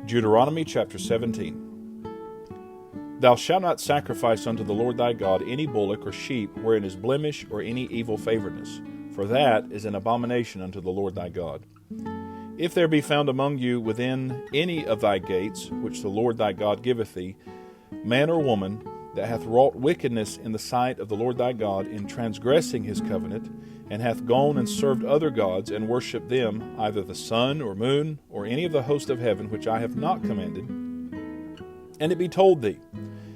Deuteronomy chapter 17. Thou shalt not sacrifice unto the Lord thy God any bullock or sheep wherein is blemish or any evil favoredness, for that is an abomination unto the Lord thy God. If there be found among you within any of thy gates, which the Lord thy God giveth thee, man or woman, that hath wrought wickedness in the sight of the Lord thy God in transgressing his covenant, and hath gone and served other gods, and worshipped them, either the sun or moon, or any of the host of heaven which I have not commanded, and it be told thee,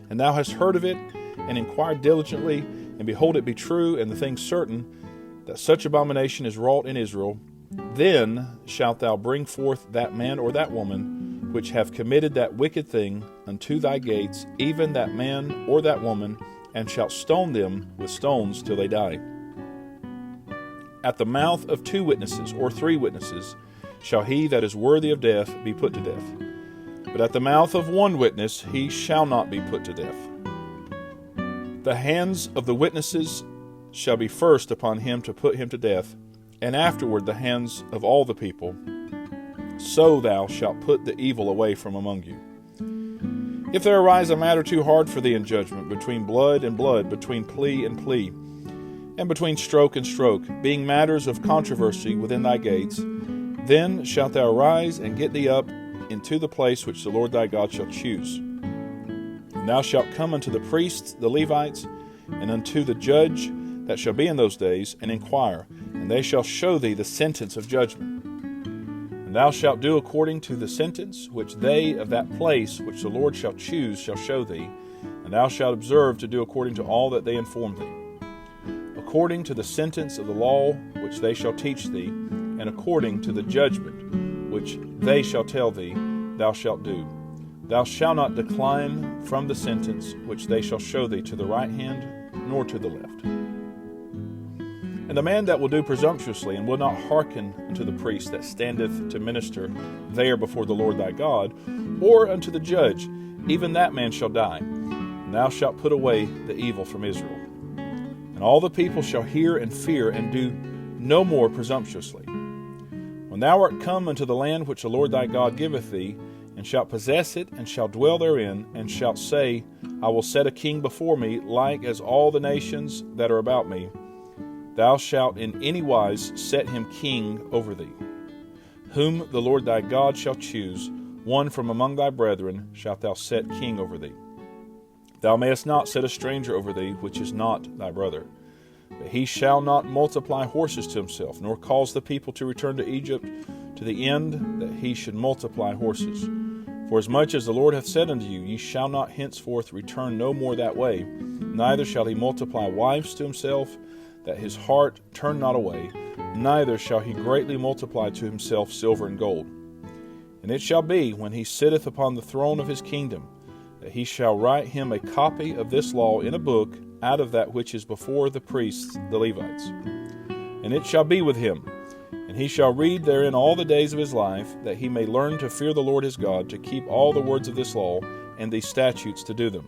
and thou hast heard of it, and inquired diligently, and behold it be true, and the thing certain, that such abomination is wrought in Israel, then shalt thou bring forth that man or that woman which have committed that wicked thing unto thy gates, even that man or that woman, and shalt stone them with stones till they die. At the mouth of 2 witnesses or 3 witnesses shall he that is worthy of death be put to death. But at the mouth of 1 witness he shall not be put to death. The hands of the witnesses shall be first upon him to put him to death, and afterward the hands of all the people. So thou shalt put the evil away from among you. If there arise a matter too hard for thee in judgment, between blood and blood, between plea and plea, and between stroke and stroke, being matters of controversy within thy gates, then shalt thou arise and get thee up into the place which the Lord thy God shall choose. And thou shalt come unto the priests, the Levites, and unto the judge that shall be in those days, and inquire, and they shall show thee the sentence of judgment. And thou shalt do according to the sentence which they of that place which the Lord shall choose shall show thee, and thou shalt observe to do according to all that they inform thee, according to the sentence of the law which they shall teach thee, and according to the judgment which they shall tell thee, thou shalt do. Thou shalt not decline from the sentence which they shall show thee to the right hand, nor to the left. And the man that will do presumptuously, and will not hearken unto the priest that standeth to minister there before the Lord thy God, or unto the judge, even that man shall die. And thou shalt put away the evil from Israel. And all the people shall hear and fear, and do no more presumptuously. When thou art come unto the land which the Lord thy God giveth thee, and shalt possess it, and shalt dwell therein, and shalt say, I will set a king before me, like as all the nations that are about me, thou shalt in any wise set him king over thee. Whom the Lord thy God shall choose, one from among thy brethren shalt thou set king over thee. Thou mayest not set a stranger over thee, which is not thy brother. But he shall not multiply horses to himself, nor cause the people to return to Egypt, to the end that he should multiply horses. For as much as the Lord hath said unto you, ye shall not henceforth return no more that way, neither shall he multiply wives to himself, that his heart turn not away, neither shall he greatly multiply to himself silver and gold. And it shall be, when he sitteth upon the throne of his kingdom, that he shall write him a copy of this law in a book out of that which is before the priests, the Levites. And it shall be with him, and he shall read therein all the days of his life, that he may learn to fear the Lord his God, to keep all the words of this law, and these statutes to do them,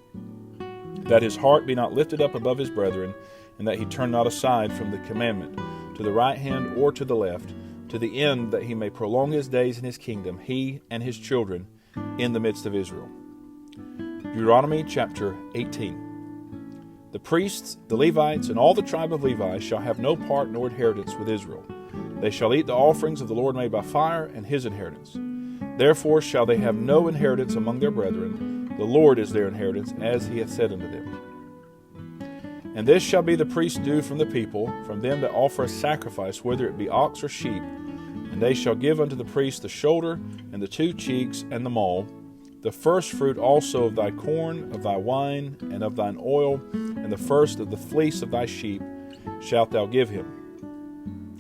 that his heart be not lifted up above his brethren, and that he turn not aside from the commandment, to the right hand or to the left, to the end that he may prolong his days in his kingdom, he and his children, in the midst of Israel. Deuteronomy chapter 18. The priests, the Levites, and all the tribe of Levi shall have no part nor inheritance with Israel. They shall eat the offerings of the Lord made by fire, and his inheritance. Therefore shall they have no inheritance among their brethren. The Lord is their inheritance, as he hath said unto them. And this shall be the priest's due from the people, from them that offer a sacrifice, whether it be ox or sheep. And they shall give unto the priest the shoulder, and the 2 cheeks, and the maw, the first fruit also of thy corn, of thy wine, and of thine oil, and the first of the fleece of thy sheep shalt thou give him.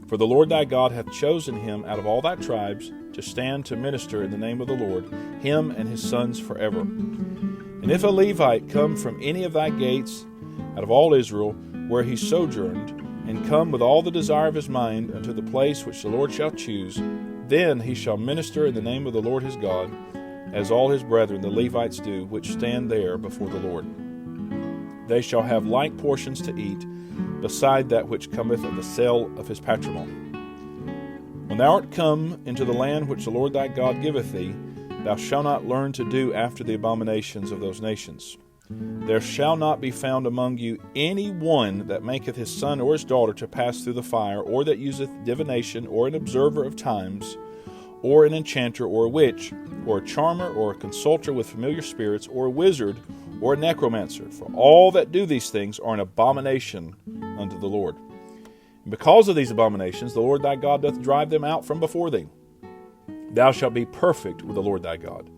For the Lord thy God hath chosen him out of all thy tribes to stand to minister in the name of the Lord, him and his sons forever. And if a Levite come from any of thy gates, out of all Israel, where he sojourned, and come with all the desire of his mind unto the place which the Lord shall choose, then he shall minister in the name of the Lord his God, as all his brethren the Levites do, which stand there before the Lord. They shall have like portions to eat, beside that which cometh of the sale of his patrimony. When thou art come into the land which the Lord thy God giveth thee, thou shalt not learn to do after the abominations of those nations. There shall not be found among you any one that maketh his son or his daughter to pass through the fire, or that useth divination, or an observer of times, or an enchanter, or a witch, or a charmer, or a consulter with familiar spirits, or a wizard, or a necromancer. For all that do these things are an abomination unto the Lord. And because of these abominations, the Lord thy God doth drive them out from before thee. Thou shalt be perfect with the Lord thy God.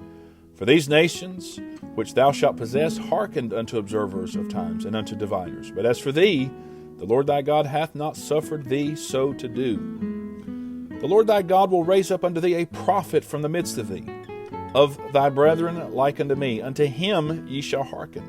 For these nations which thou shalt possess hearkened unto observers of times and unto diviners. But as for thee, the Lord thy God hath not suffered thee so to do. The Lord thy God will raise up unto thee a prophet from the midst of thee, of thy brethren like unto me. Unto him ye shall hearken,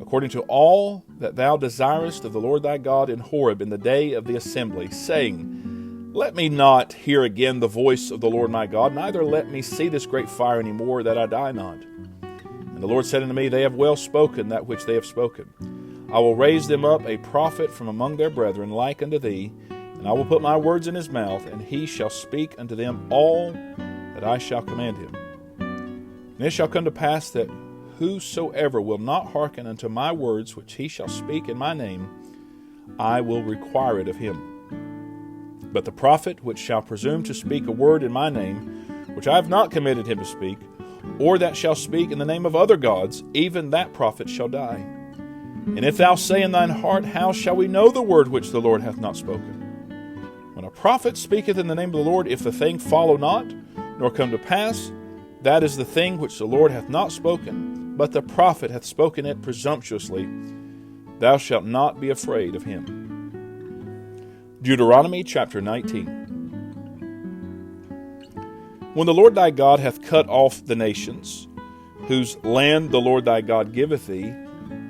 according to all that thou desirest of the Lord thy God in Horeb in the day of the assembly, saying, Let me not hear again the voice of the Lord my God, neither let me see this great fire any more, that I die not. And the Lord said unto me, They have well spoken that which they have spoken. I will raise them up a prophet from among their brethren like unto thee, and I will put my words in his mouth, and he shall speak unto them all that I shall command him. And it shall come to pass that whosoever will not hearken unto my words which he shall speak in my name, I will require it of him. But the prophet which shall presume to speak a word in my name, which I have not committed him to speak, or that shall speak in the name of other gods, even that prophet shall die. And if thou say in thine heart, How shall we know the word which the Lord hath not spoken? When a prophet speaketh in the name of the Lord, if the thing follow not, nor come to pass, that is the thing which the Lord hath not spoken, but the prophet hath spoken it presumptuously. Thou shalt not be afraid of him. Deuteronomy chapter 19. When the Lord thy God hath cut off the nations, whose land the Lord thy God giveth thee,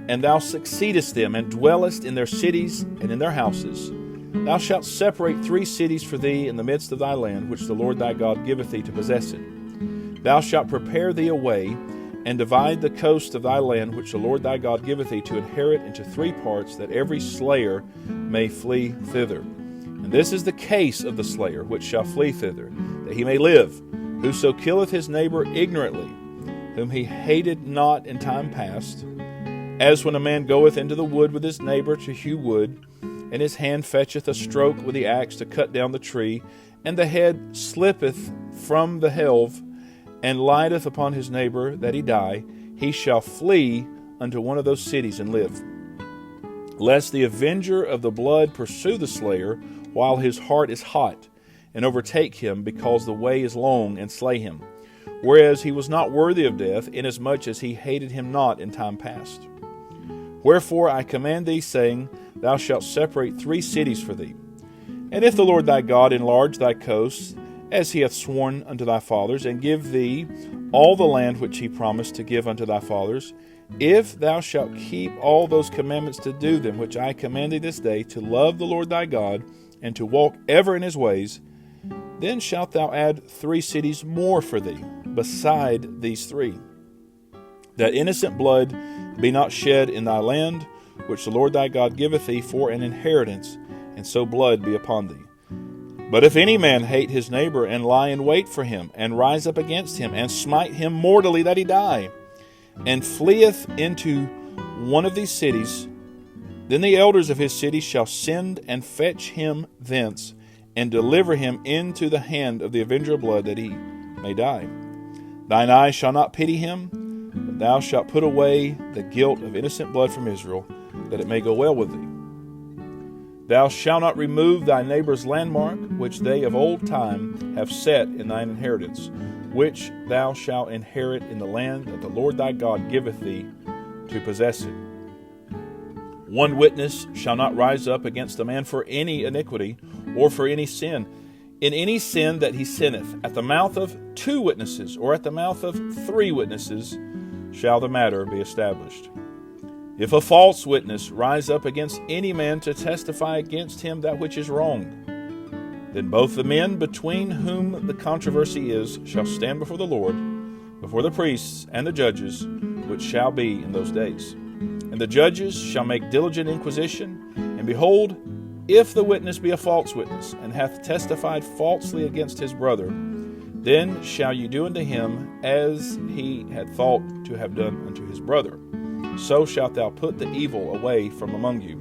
and thou succeedest them, and dwellest in their cities and in their houses, thou shalt separate 3 cities for thee in the midst of thy land, which the Lord thy God giveth thee to possess it. Thou shalt prepare thee a way, and divide the coast of thy land, which the Lord thy God giveth thee to inherit, into 3 parts, that every slayer may flee thither. And this is the case of the slayer which shall flee thither, that he may live. Whoso killeth his neighbor ignorantly, whom he hated not in time past, as when a man goeth into the wood with his neighbor to hew wood, and his hand fetcheth a stroke with the axe to cut down the tree, and the head slippeth from the helve, and lighteth upon his neighbor, that he die, he shall flee unto one of those cities and live. Lest the avenger of the blood pursue the slayer while his heart is hot, and overtake him, because the way is long, and slay him, whereas he was not worthy of death, inasmuch as he hated him not in time past. Wherefore I command thee, saying, Thou shalt separate 3 cities for thee. And if the Lord thy God enlarge thy coasts, as he hath sworn unto thy fathers, and give thee all the land which he promised to give unto thy fathers, if thou shalt keep all those commandments to do them, which I command thee this day, to love the Lord thy God, and to walk ever in his ways, then shalt thou add 3 cities more for thee, beside these 3, that innocent blood be not shed in thy land, which the Lord thy God giveth thee for an inheritance, and so blood be upon thee. But if any man hate his neighbor, and lie in wait for him, and rise up against him, and smite him mortally that he die, and fleeth into one of these cities, then the elders of his city shall send and fetch him thence, and deliver him into the hand of the avenger of blood, that he may die. Thine eyes shall not pity him, but thou shalt put away the guilt of innocent blood from Israel, that it may go well with thee. Thou shalt not remove thy neighbor's landmark, which they of old time have set in thine inheritance, which thou shalt inherit in the land that the Lord thy God giveth thee to possess it. One witness shall not rise up against a man for any iniquity, or for any sin. In any sin that he sinneth, at the mouth of 2 witnesses, or at the mouth of 3 witnesses, shall the matter be established. If a false witness rise up against any man to testify against him that which is wrong, then both the men between whom the controversy is shall stand before the Lord, before the priests and the judges, which shall be in those days. And the judges shall make diligent inquisition, And behold, if the witness be a false witness, and hath testified falsely against his brother, then shall you do unto him as he had thought to have done unto his brother. So shalt thou put the evil away from among you.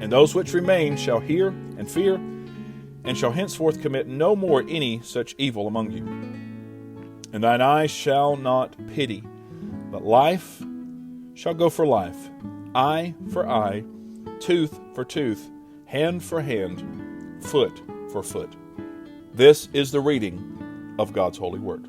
And those which remain shall hear and fear, and shall henceforth commit no more any such evil among you. And thine eye shall not pity, but life shall go for life, eye for eye, tooth for tooth, hand for hand, foot for foot. This is the reading of God's holy word.